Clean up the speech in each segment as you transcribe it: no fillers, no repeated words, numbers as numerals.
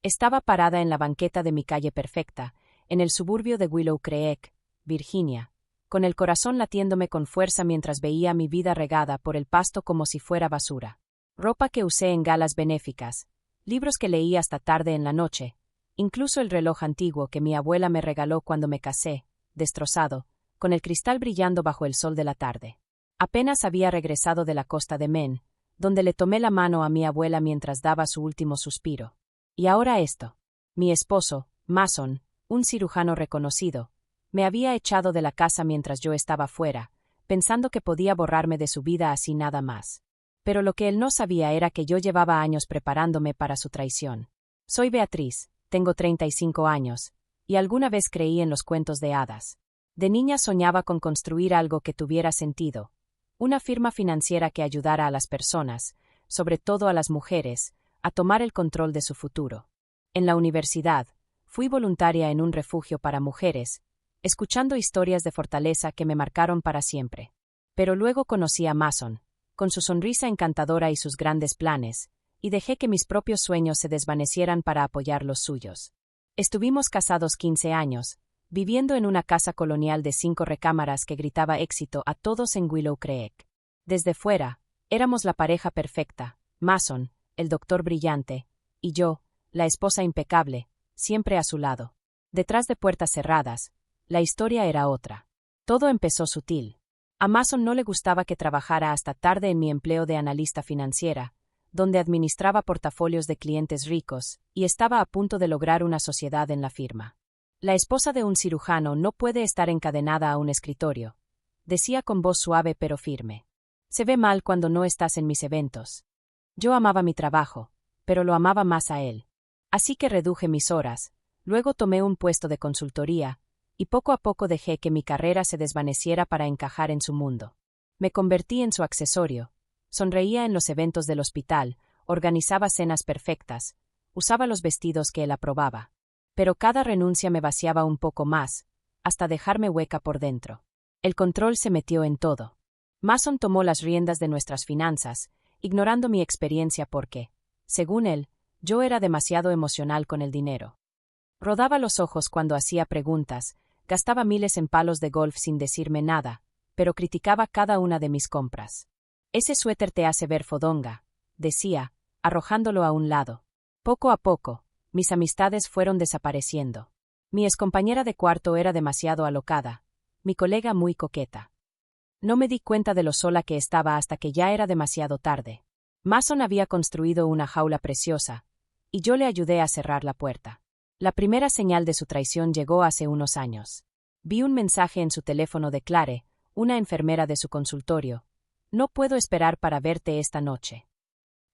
Estaba parada en la banqueta de mi calle perfecta, en el suburbio de Willow Creek, Virginia, con el corazón latiéndome con fuerza mientras veía mi vida regada por el pasto como si fuera basura. Ropa que usé en galas benéficas, libros que leí hasta tarde en la noche, incluso el reloj antiguo que mi abuela me regaló cuando me casé, destrozado, con el cristal brillando bajo el sol de la tarde. Apenas había regresado de la costa de Maine, donde le tomé la mano a mi abuela mientras daba su último suspiro. Y ahora esto. Mi esposo, Mason, un cirujano reconocido, me había echado de la casa mientras yo estaba fuera, pensando que podía borrarme de su vida así nada más. Pero lo que él no sabía era que yo llevaba años preparándome para su traición. Soy Beatriz, tengo 35 años, y alguna vez creí en los cuentos de hadas. De niña soñaba con construir algo que tuviera sentido, una firma financiera que ayudara a las personas, sobre todo a las mujeres, a tomar el control de su futuro. En la universidad, fui voluntaria en un refugio para mujeres, escuchando historias de fortaleza que me marcaron para siempre. Pero luego conocí a Mason, con su sonrisa encantadora y sus grandes planes, y dejé que mis propios sueños se desvanecieran para apoyar los suyos. Estuvimos casados 15 años, viviendo en una casa colonial de 5 recámaras que gritaba éxito a todos en Willow Creek. Desde fuera, éramos la pareja perfecta, Mason, el doctor brillante, y yo, la esposa impecable, siempre a su lado. Detrás de puertas cerradas, la historia era otra. Todo empezó sutil. A Mason no le gustaba que trabajara hasta tarde en mi empleo de analista financiera, donde administraba portafolios de clientes ricos, y estaba a punto de lograr una sociedad en la firma. La esposa de un cirujano no puede estar encadenada a un escritorio, decía con voz suave pero firme. Se ve mal cuando no estás en mis eventos. Yo amaba mi trabajo, pero lo amaba más a él. Así que reduje mis horas, luego tomé un puesto de consultoría, y poco a poco dejé que mi carrera se desvaneciera para encajar en su mundo. Me convertí en su accesorio, sonreía en los eventos del hospital, organizaba cenas perfectas, usaba los vestidos que él aprobaba. Pero cada renuncia me vaciaba un poco más, hasta dejarme hueca por dentro. El control se metió en todo. Mason tomó las riendas de nuestras finanzas, ignorando mi experiencia porque, según él, yo era demasiado emocional con el dinero. Rodaba los ojos cuando hacía preguntas, gastaba miles en palos de golf sin decirme nada, pero criticaba cada una de mis compras. Ese suéter te hace ver fodonga, decía, arrojándolo a un lado. Poco a poco, mis amistades fueron desapareciendo. Mi excompañera de cuarto era demasiado alocada, mi colega muy coqueta. No me di cuenta de lo sola que estaba hasta que ya era demasiado tarde. Mason había construido una jaula preciosa, y yo le ayudé a cerrar la puerta. La primera señal de su traición llegó hace unos años. Vi un mensaje en su teléfono de Clare, una enfermera de su consultorio. No puedo esperar para verte esta noche.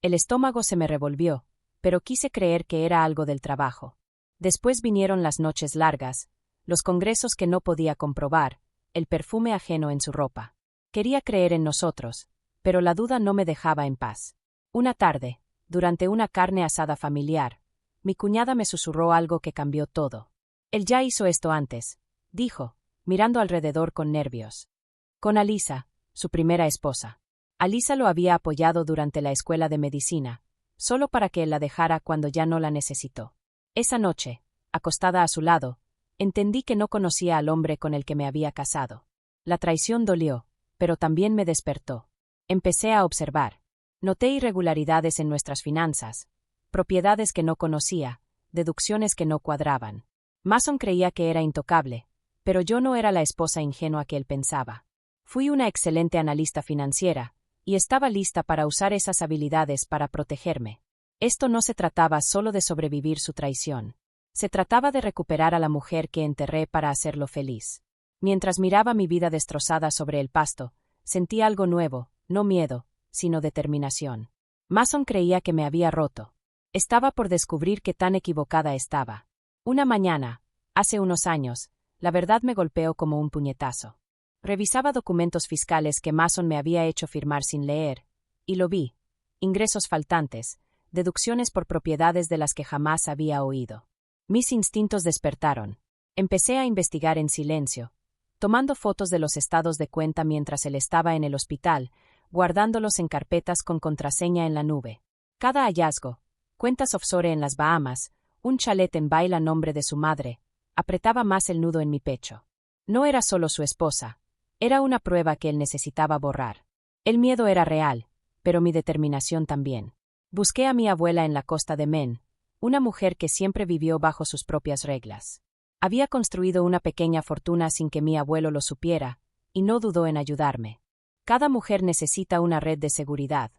El estómago se me revolvió, pero quise creer que era algo del trabajo. Después vinieron las noches largas, los congresos que no podía comprobar, el perfume ajeno en su ropa. Quería creer en nosotros, pero la duda no me dejaba en paz. Una tarde, durante una carne asada familiar, mi cuñada me susurró algo que cambió todo. Él ya hizo esto antes, dijo, mirando alrededor con nervios. Con Alisa, su primera esposa. Alisa lo había apoyado durante la escuela de medicina, solo para que él la dejara cuando ya no la necesitó. Esa noche, acostada a su lado, entendí que no conocía al hombre con el que me había casado. La traición dolió, pero también me despertó. Empecé a observar. Noté irregularidades en nuestras finanzas, propiedades que no conocía, deducciones que no cuadraban. Mason creía que era intocable, pero yo no era la esposa ingenua que él pensaba. Fui una excelente analista financiera, y estaba lista para usar esas habilidades para protegerme. Esto no se trataba solo de sobrevivir su traición. Se trataba de recuperar a la mujer que enterré para hacerlo feliz. Mientras miraba mi vida destrozada sobre el pasto, sentí algo nuevo, no miedo, sino determinación. Mason creía que me había roto. Estaba por descubrir qué tan equivocada estaba. Una mañana, hace unos años, la verdad me golpeó como un puñetazo. Revisaba documentos fiscales que Mason me había hecho firmar sin leer, y lo vi. Ingresos faltantes, deducciones por propiedades de las que jamás había oído. Mis instintos despertaron. Empecé a investigar en silencio, tomando fotos de los estados de cuenta mientras él estaba en el hospital, guardándolos en carpetas con contraseña en la nube. Cada hallazgo, cuentas offshore en las Bahamas, un chalet en Baila a nombre de su madre, apretaba más el nudo en mi pecho. No era solo su esposa, era una prueba que él necesitaba borrar. El miedo era real, pero mi determinación también. Busqué a mi abuela en la costa de Men, una mujer que siempre vivió bajo sus propias reglas. Había construido una pequeña fortuna sin que mi abuelo lo supiera, y no dudó en ayudarme. Cada mujer necesita una red de seguridad,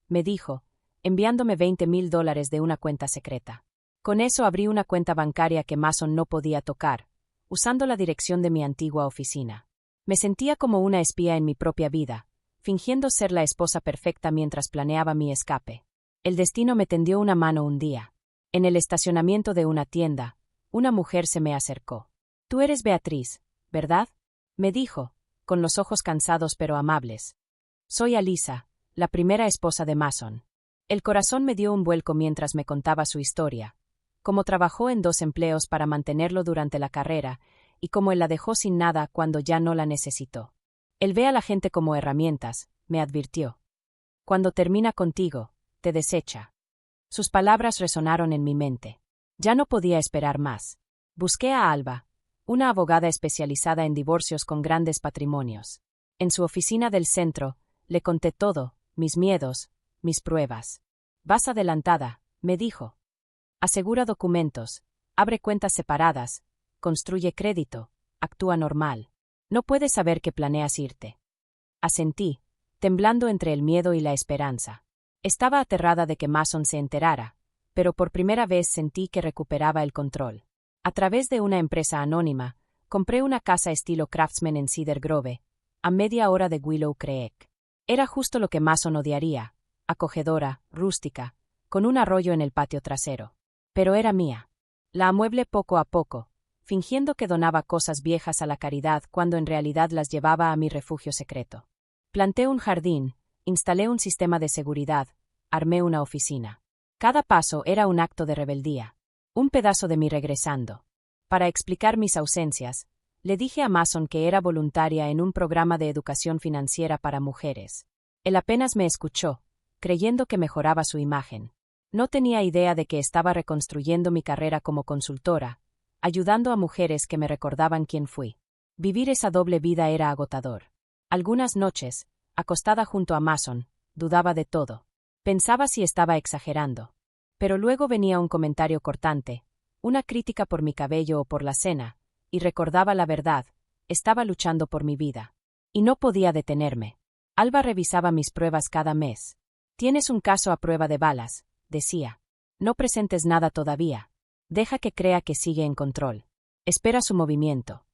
me dijo, enviándome $20,000 de una cuenta secreta. Con eso abrí una cuenta bancaria que Mason no podía tocar, usando la dirección de mi antigua oficina. Me sentía como una espía en mi propia vida, fingiendo ser la esposa perfecta mientras planeaba mi escape. El destino me tendió una mano un día. En el estacionamiento de una tienda, una mujer se me acercó. «Tú eres Beatriz, ¿verdad?», me dijo, con los ojos cansados pero amables. «Soy Alisa, la primera esposa de Mason». El corazón me dio un vuelco mientras me contaba su historia, cómo trabajó en 2 empleos para mantenerlo durante la carrera y cómo él la dejó sin nada cuando ya no la necesitó. «Él ve a la gente como herramientas», me advirtió. «Cuando termina contigo, te desecha». Sus palabras resonaron en mi mente. Ya no podía esperar más. Busqué a Alba, una abogada especializada en divorcios con grandes patrimonios. En su oficina del centro, le conté todo, mis miedos, mis pruebas. «Vas adelantada», me dijo. «Asegura documentos, abre cuentas separadas, construye crédito, actúa normal. No puedes saber que planeas irte». Asentí, temblando entre el miedo y la esperanza. Estaba aterrada de que Mason se enterara, pero por primera vez sentí que recuperaba el control. A través de una empresa anónima, compré una casa estilo Craftsman en Cedar Grove, a media hora de Willow Creek. Era justo lo que Mason odiaría, acogedora, rústica, con un arroyo en el patio trasero. Pero era mía. La amueblé poco a poco, fingiendo que donaba cosas viejas a la caridad cuando en realidad las llevaba a mi refugio secreto. Planté un jardín, instalé un sistema de seguridad, armé una oficina. Cada paso era un acto de rebeldía. Un pedazo de mí regresando. Para explicar mis ausencias, le dije a Mason que era voluntaria en un programa de educación financiera para mujeres. Él apenas me escuchó, creyendo que mejoraba su imagen. No tenía idea de que estaba reconstruyendo mi carrera como consultora, ayudando a mujeres que me recordaban quién fui. Vivir esa doble vida era agotador. Algunas noches, acostada junto a Mason, dudaba de todo. Pensaba si estaba exagerando. Pero luego venía un comentario cortante, una crítica por mi cabello o por la cena, y recordaba la verdad, estaba luchando por mi vida. Y no podía detenerme. Alba revisaba mis pruebas cada mes. «Tienes un caso a prueba de balas», decía. «No presentes nada todavía. Deja que crea que sigue en control. Espera su movimiento».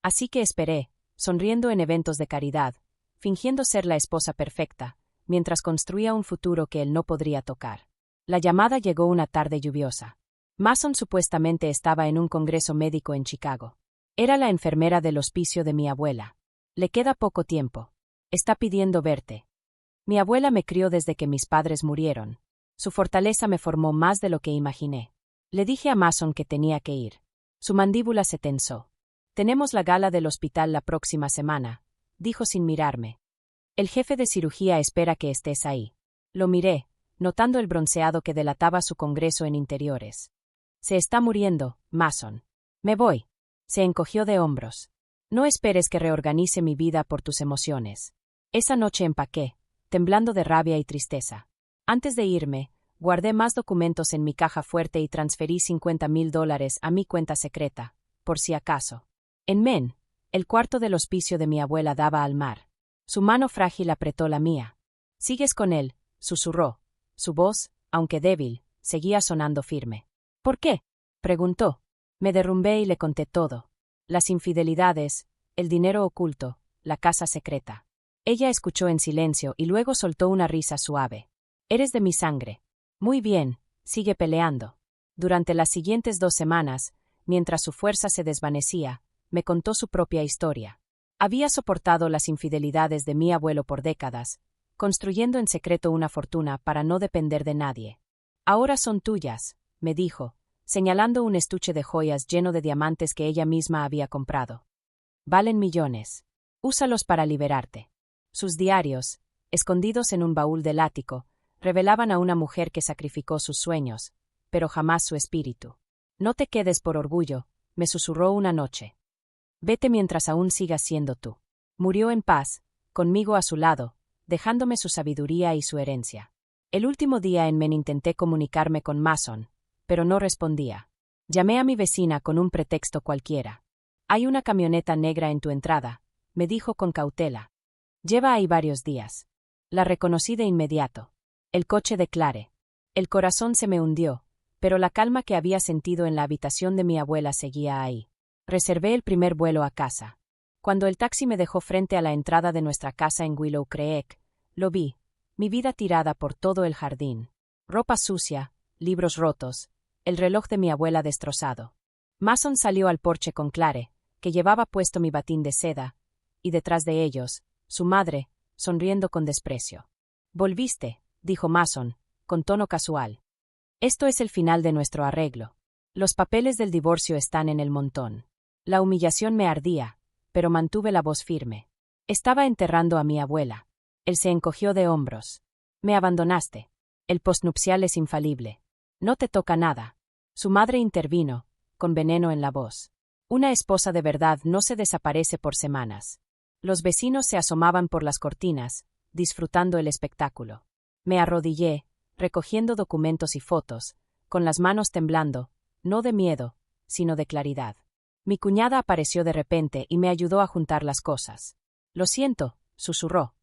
Así que esperé, sonriendo en eventos de caridad, fingiendo ser la esposa perfecta, mientras construía un futuro que él no podría tocar. La llamada llegó una tarde lluviosa. Mason supuestamente estaba en un congreso médico en Chicago. Era la enfermera del hospicio de mi abuela. «Le queda poco tiempo. Está pidiendo verte». Mi abuela me crió desde que mis padres murieron. Su fortaleza me formó más de lo que imaginé. Le dije a Mason que tenía que ir. Su mandíbula se tensó. «Tenemos la gala del hospital la próxima semana», dijo sin mirarme. «El jefe de cirugía espera que estés ahí». Lo miré, notando el bronceado que delataba su congreso en interiores. «Se está muriendo, Mason». «Me voy». Se encogió de hombros. «No esperes que reorganice mi vida por tus emociones». Esa noche empaqué, temblando de rabia y tristeza. Antes de irme, guardé más documentos en mi caja fuerte y transferí $50,000 a mi cuenta secreta, por si acaso. En Men, el cuarto del hospicio de mi abuela daba al mar. Su mano frágil apretó la mía. «¿Sigues con él?», susurró. Su voz, aunque débil, seguía sonando firme. «¿Por qué?», preguntó. Me derrumbé y le conté todo. Las infidelidades, el dinero oculto, la casa secreta. Ella escuchó en silencio y luego soltó una risa suave. «Eres de mi sangre. Muy bien, sigue peleando». Durante las siguientes 2 semanas, mientras su fuerza se desvanecía, me contó su propia historia. Había soportado las infidelidades de mi abuelo por décadas, construyendo en secreto una fortuna para no depender de nadie. «Ahora son tuyas», me dijo, señalando un estuche de joyas lleno de diamantes que ella misma había comprado. «Valen millones. Úsalos para liberarte». Sus diarios, escondidos en un baúl del ático, revelaban a una mujer que sacrificó sus sueños, pero jamás su espíritu. No te quedes por orgullo, me susurró una noche. Vete mientras aún sigas siendo tú. Murió en paz, conmigo a su lado, dejándome su sabiduría y su herencia. El último día en Men intenté comunicarme con Mason, pero no respondía. Llamé a mi vecina con un pretexto cualquiera. Hay una camioneta negra en tu entrada, me dijo con cautela. Lleva ahí varios días. La reconocí de inmediato. El coche de Clare. El corazón se me hundió, pero la calma que había sentido en la habitación de mi abuela seguía ahí. Reservé el primer vuelo a casa. Cuando el taxi me dejó frente a la entrada de nuestra casa en Willow Creek, lo vi, mi vida tirada por todo el jardín. Ropa sucia, libros rotos, el reloj de mi abuela destrozado. Mason salió al porche con Clare, que llevaba puesto mi batín de seda, y detrás de ellos, su madre, sonriendo con desprecio. «Volviste», dijo Mason, con tono casual. «Esto es el final de nuestro arreglo. Los papeles del divorcio están en el montón». La humillación me ardía, pero mantuve la voz firme. Estaba enterrando a mi abuela. Él se encogió de hombros. «Me abandonaste. El postnupcial es infalible. No te toca nada». Su madre intervino, con veneno en la voz. «Una esposa de verdad no se desaparece por semanas». Los vecinos se asomaban por las cortinas, disfrutando el espectáculo. Me arrodillé, recogiendo documentos y fotos, con las manos temblando, no de miedo, sino de claridad. Mi cuñada apareció de repente y me ayudó a juntar las cosas. «Lo siento», susurró.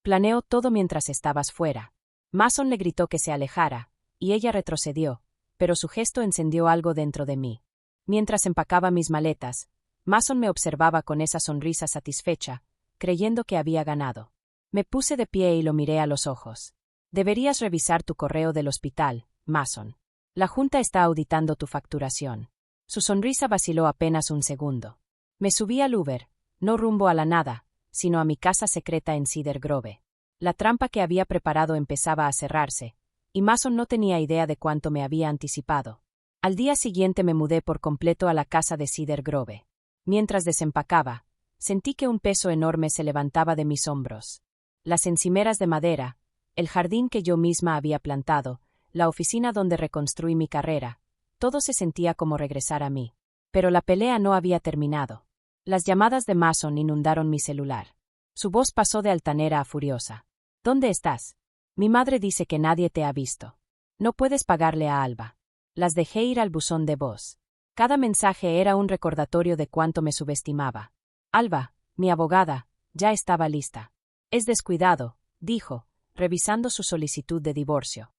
«Planeó todo mientras estabas fuera». Mason le gritó que se alejara, y ella retrocedió, pero su gesto encendió algo dentro de mí. Mientras empacaba mis maletas, Mason me observaba con esa sonrisa satisfecha, creyendo que había ganado. Me puse de pie y lo miré a los ojos. «Deberías revisar tu correo del hospital, Mason. La junta está auditando tu facturación». Su sonrisa vaciló apenas un segundo. Me subí al Uber, no rumbo a la nada, sino a mi casa secreta en Cedar Grove. La trampa que había preparado empezaba a cerrarse, y Mason no tenía idea de cuánto me había anticipado. Al día siguiente me mudé por completo a la casa de Cedar Grove. Mientras desempacaba, sentí que un peso enorme se levantaba de mis hombros. Las encimeras de madera, el jardín que yo misma había plantado, la oficina donde reconstruí mi carrera, todo se sentía como regresar a mí. Pero la pelea no había terminado. Las llamadas de Mason inundaron mi celular. Su voz pasó de altanera a furiosa. «¿Dónde estás? Mi madre dice que nadie te ha visto. No puedes pagarle a Alba». Las dejé ir al buzón de voz. Cada mensaje era un recordatorio de cuánto me subestimaba. Alba, mi abogada, ya estaba lista. «Es descuidado», dijo, revisando su solicitud de divorcio.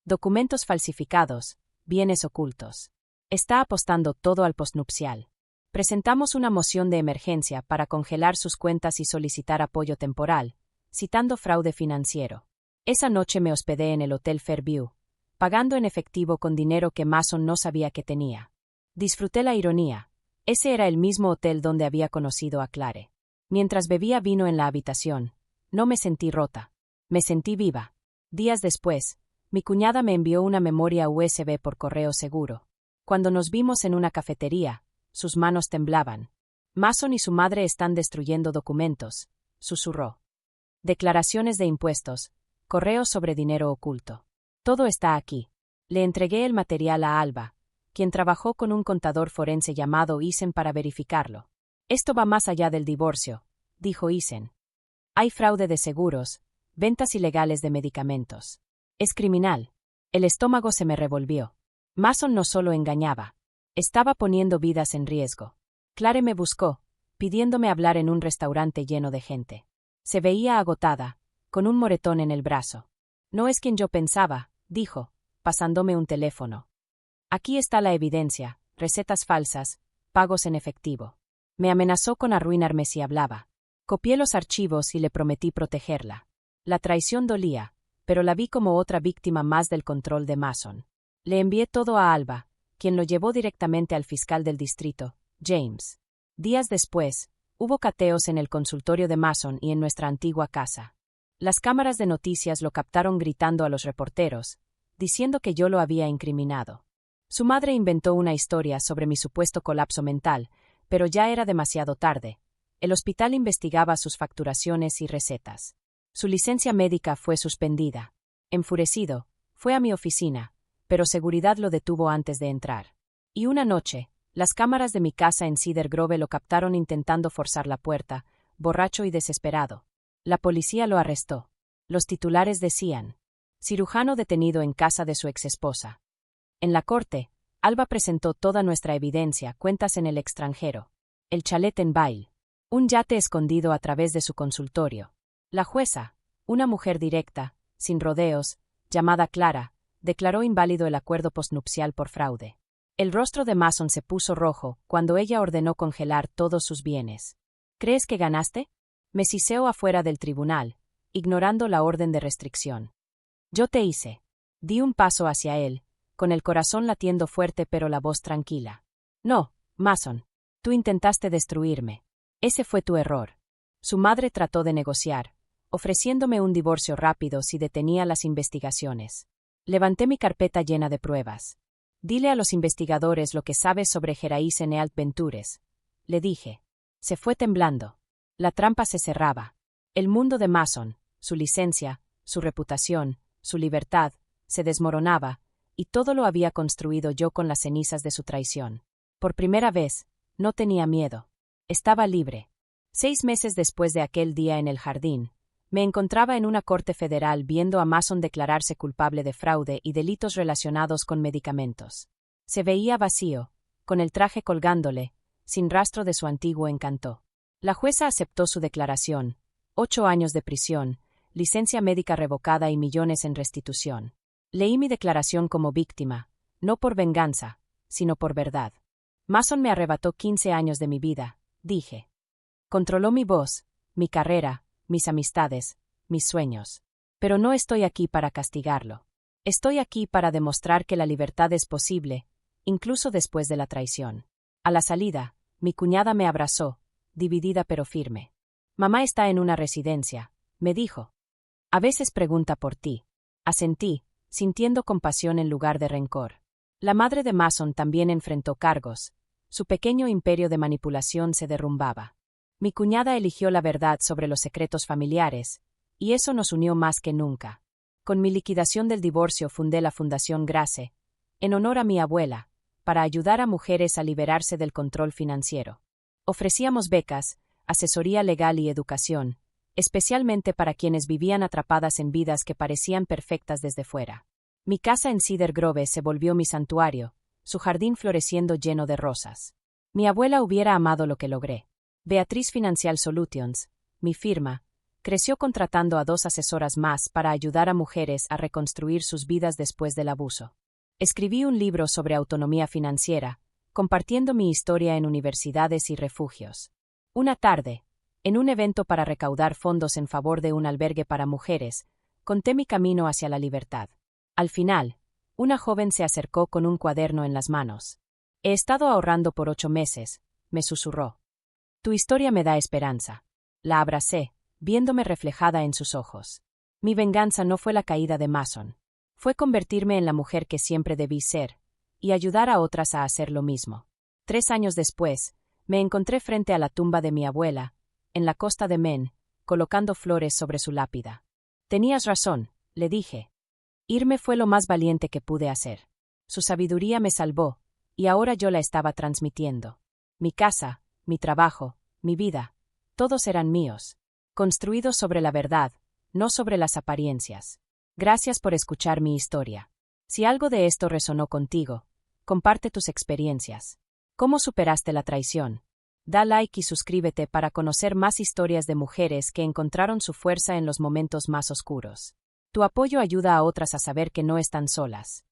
«Documentos falsificados, bienes ocultos. Está apostando todo al postnupcial. Presentamos una moción de emergencia para congelar sus cuentas y solicitar apoyo temporal, citando fraude financiero». Esa noche me hospedé en el Hotel Fairview, pagando en efectivo con dinero que Mason no sabía que tenía. Disfruté la ironía. Ese era el mismo hotel donde había conocido a Clare. Mientras bebía vino en la habitación, no me sentí rota. Me sentí viva. Días después, mi cuñada me envió una memoria USB por correo seguro. Cuando nos vimos en una cafetería, sus manos temblaban. «Mason y su madre están destruyendo documentos», susurró. «Declaraciones de impuestos, correos sobre dinero oculto. Todo está aquí». Le entregué el material a Alba, quien trabajó con un contador forense llamado Isen para verificarlo. «Esto va más allá del divorcio», dijo Isen. «Hay fraude de seguros, ventas ilegales de medicamentos. Es criminal». El estómago se me revolvió. Mason no solo engañaba. Estaba poniendo vidas en riesgo. Clare me buscó, pidiéndome hablar en un restaurante lleno de gente. Se veía agotada, con un moretón en el brazo. «No es quien yo pensaba», dijo, pasándome un teléfono. «Aquí está la evidencia, recetas falsas, pagos en efectivo». Me amenazó con arruinarme si hablaba. Copié los archivos y le prometí protegerla. La traición dolía, pero la vi como otra víctima más del control de Mason. Le envié todo a Alba, quien lo llevó directamente al fiscal del distrito, James. Días después, hubo cateos en el consultorio de Mason y en nuestra antigua casa. Las cámaras de noticias lo captaron gritando a los reporteros, diciendo que yo lo había incriminado. Su madre inventó una historia sobre mi supuesto colapso mental, pero ya era demasiado tarde. El hospital investigaba sus facturaciones y recetas. Su licencia médica fue suspendida. Enfurecido, fue a mi oficina, pero seguridad lo detuvo antes de entrar. Y una noche, las cámaras de mi casa en Cedar Grove lo captaron intentando forzar la puerta, borracho y desesperado. La policía lo arrestó. Los titulares decían: cirujano detenido en casa de su exesposa. En la corte, Alba presentó toda nuestra evidencia, cuentas en el extranjero, el chalet en Vail, un yate escondido a través de su consultorio. La jueza, una mujer directa, sin rodeos, llamada Clara, declaró inválido el acuerdo postnupcial por fraude. El rostro de Mason se puso rojo cuando ella ordenó congelar todos sus bienes. ¿Crees que ganaste? Me siseó afuera del tribunal, ignorando la orden de restricción. Yo te hice. Di un paso hacia él, con el corazón latiendo fuerte pero la voz tranquila. No, Mason. Tú intentaste destruirme. Ese fue tu error. Su madre trató de negociar, ofreciéndome un divorcio rápido si detenía las investigaciones. Levanté mi carpeta llena de pruebas. Dile a los investigadores lo que sabes sobre Geraise Nealt Ventures, le dije. Se fue temblando. La trampa se cerraba. El mundo de Mason, su licencia, su reputación, su libertad, se desmoronaba, y todo lo había construido yo con las cenizas de su traición. Por primera vez, no tenía miedo. Estaba libre. 6 meses después de aquel día en el jardín, me encontraba en una corte federal viendo a Mason declararse culpable de fraude y delitos relacionados con medicamentos. Se veía vacío, con el traje colgándole, sin rastro de su antiguo encanto. La jueza aceptó su declaración: 8 años de prisión, licencia médica revocada y millones en restitución. Leí mi declaración como víctima, no por venganza, sino por verdad. Mason me arrebató 15 años de mi vida, dije. Controló mi voz, mi carrera, mis amistades, mis sueños. Pero no estoy aquí para castigarlo. Estoy aquí para demostrar que la libertad es posible, incluso después de la traición. A la salida, mi cuñada me abrazó, dividida pero firme. Mamá está en una residencia, me dijo. A veces pregunta por ti. Asentí, sintiendo compasión en lugar de rencor. La madre de Mason también enfrentó cargos. Su pequeño imperio de manipulación se derrumbaba. Mi cuñada eligió la verdad sobre los secretos familiares, y eso nos unió más que nunca. Con mi liquidación del divorcio fundé la Fundación Grace, en honor a mi abuela, para ayudar a mujeres a liberarse del control financiero. Ofrecíamos becas, asesoría legal y educación, especialmente para quienes vivían atrapadas en vidas que parecían perfectas desde fuera. Mi casa en Cedar Grove se volvió mi santuario, su jardín floreciendo lleno de rosas. Mi abuela hubiera amado lo que logré. Beatriz Financial Solutions, mi firma, creció contratando a 2 asesoras más para ayudar a mujeres a reconstruir sus vidas después del abuso. Escribí un libro sobre autonomía financiera, compartiendo mi historia en universidades y refugios. Una tarde, en un evento para recaudar fondos en favor de un albergue para mujeres, conté mi camino hacia la libertad. Al final, una joven se acercó con un cuaderno en las manos. He estado ahorrando por 8 meses, me susurró. Tu historia me da esperanza. La abracé, viéndome reflejada en sus ojos. Mi venganza no fue la caída de Mason. Fue convertirme en la mujer que siempre debí ser, y ayudar a otras a hacer lo mismo. 3 años después, me encontré frente a la tumba de mi abuela, en la costa de Maine, colocando flores sobre su lápida. Tenías razón, le dije. Irme fue lo más valiente que pude hacer. Su sabiduría me salvó, y ahora yo la estaba transmitiendo. Mi casa, mi trabajo, mi vida, todos eran míos, construidos sobre la verdad, no sobre las apariencias. Gracias por escuchar mi historia. Si algo de esto resonó contigo, comparte tus experiencias. ¿Cómo superaste la traición? Da like y suscríbete para conocer más historias de mujeres que encontraron su fuerza en los momentos más oscuros. Tu apoyo ayuda a otras a saber que no están solas.